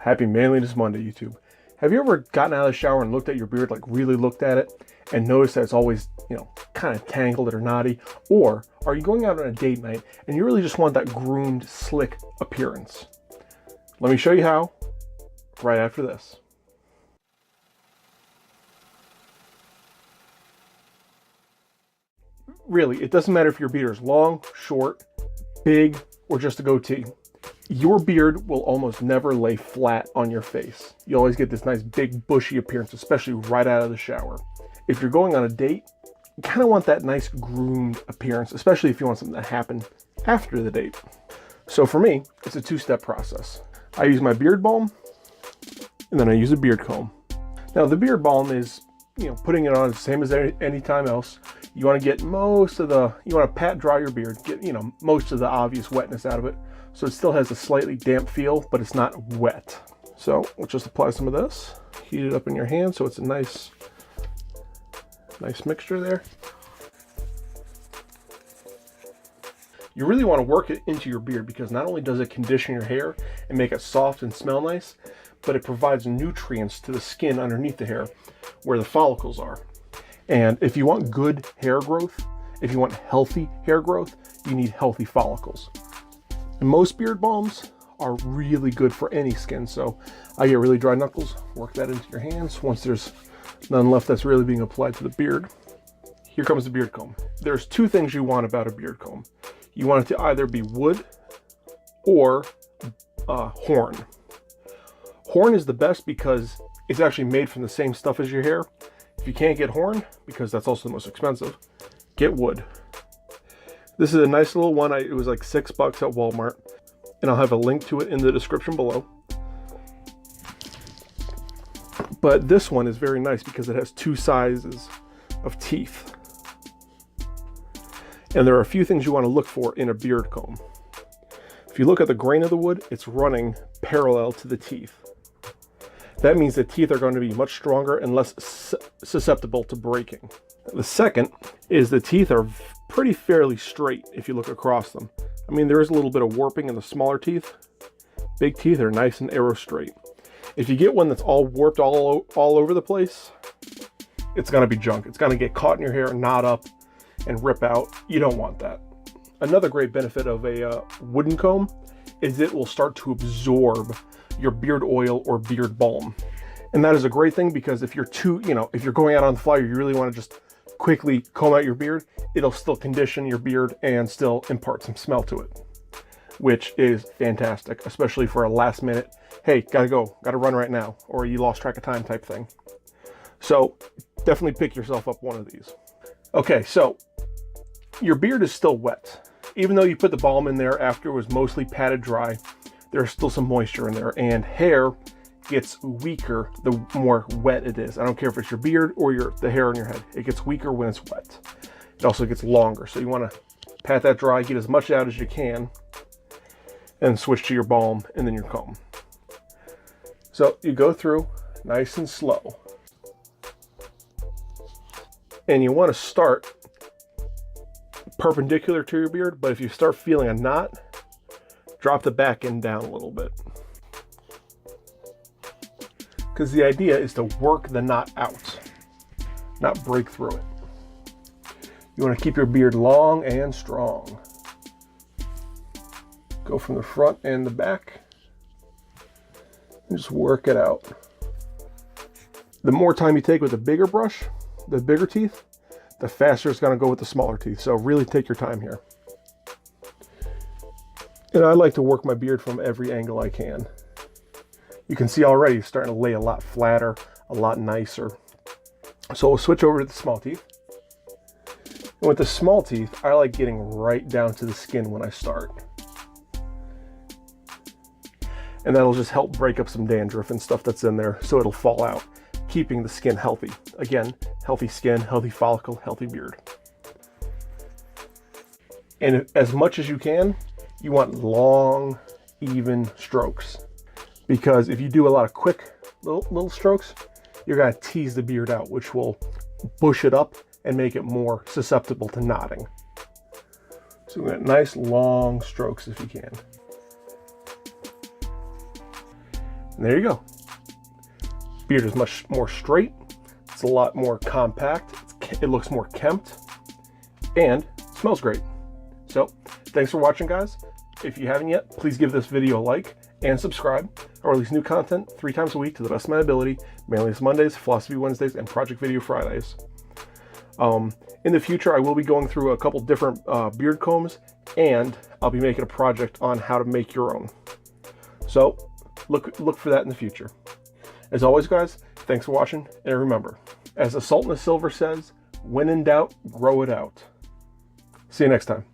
Happy Manliness Monday, YouTube. Have you ever gotten out of the shower and looked at your beard, like really looked at it, and noticed that it's always, kind of tangled or knotty? Or are you going out on a date night and you really just want that groomed, slick appearance? Let me show you how right after this. Really, it doesn't matter if your beard is long, short, big, or just a goatee. Your beard will almost never lay flat on your face. You always get this nice big bushy appearance, especially right out of the shower. If you're going on a date, you kind of want that nice groomed appearance, especially if you want something to happen after the date. So for me, it's a two-step process. I use my beard balm, and then I use a beard comb. Now the beard balm is, putting it on the same as any time else. You want to get you want to pat dry your beard, get, most of the obvious wetness out of it. So it still has a slightly damp feel, but it's not wet. So we'll just apply some of this, heat it up in your hand so it's a nice mixture there. You really want to work it into your beard because not only does it condition your hair and make it soft and smell nice, but it provides nutrients to the skin underneath the hair where the follicles are. And if you want good hair growth, if you want healthy hair growth, you need healthy follicles. And most beard balms are really good for any skin. So I get really dry knuckles, work that into your hands. Once there's none left that's really being applied to the beard, here comes the beard comb. There's two things you want about a beard comb. You want it to either be wood or horn. Horn is the best because it's actually made from the same stuff as your hair. If you can't get horn, because that's also the most expensive, get wood. This is a nice little one. It was like $6 at Walmart, and I'll have a link to it in the description below. But this one is very nice because it has two sizes of teeth. And there are a few things you want to look for in a beard comb. If you look at the grain of the wood, it's running parallel to the teeth. That means the teeth are going to be much stronger and less susceptible to breaking. The second is the teeth are fairly straight if you look across them. I mean, there is a little bit of warping in the smaller teeth. Big teeth are nice and arrow straight. If you get one that's all warped all over the place, it's going to be junk. It's going to get caught in your hair, knot up, and rip out. You don't want that. Another great benefit of a wooden comb is it will start to absorb your beard oil or beard balm. And that is a great thing because if you're if you're going out on the fly, you really want to just quickly comb out your beard, it'll still condition your beard and still impart some smell to it, which is fantastic, especially for a last minute, hey, gotta run right now, or you lost track of time type thing. So definitely pick yourself up one of these. Okay, so your beard is still wet. Even though you put the balm in there after it was mostly patted dry, there's still some moisture in there, and hair gets weaker the more wet it is. I don't care if it's your beard or the hair on your head. It gets weaker when it's wet. It also gets longer, so you want to pat that dry, get as much out as you can, and switch to your balm and then your comb. So you go through nice and slow. And you want to start perpendicular to your beard, but if you start feeling a knot, drop the back end down a little bit. Because the idea is to work the knot out, not break through it. You want to keep your beard long and strong. Go from the front and the back, and just work it out. The more time you take with the bigger brush, the bigger teeth, the faster it's going to go with the smaller teeth. So really take your time here. And I like to work my beard from every angle I can. You can see already it's starting to lay a lot flatter, a lot nicer. So we'll switch over to the small teeth. And with the small teeth, I like getting right down to the skin when I start. And that'll just help break up some dandruff and stuff that's in there so it'll fall out, keeping the skin healthy. Again, healthy skin, healthy follicle, healthy beard. And as much as you can, you want long, even strokes. Because if you do a lot of quick little strokes, you're going to tease the beard out, which will bush it up and make it more susceptible to knotting. So we got nice long strokes if you can. And there you go. Beard is much more straight. It's a lot more compact. It looks more kempt and smells great. So thanks for watching, guys. If you haven't yet, please give this video a like and subscribe. I release new content 3 times a week to the best of my ability. Manliness Mondays, Philosophy Wednesdays, and Project Video Fridays. In the future, I will be going through a couple different beard combs, and I'll be making a project on how to make your own. So look for that in the future. As always, guys, thanks for watching, and remember, as the Sultan of Silver says, when in doubt, grow it out. See you next time.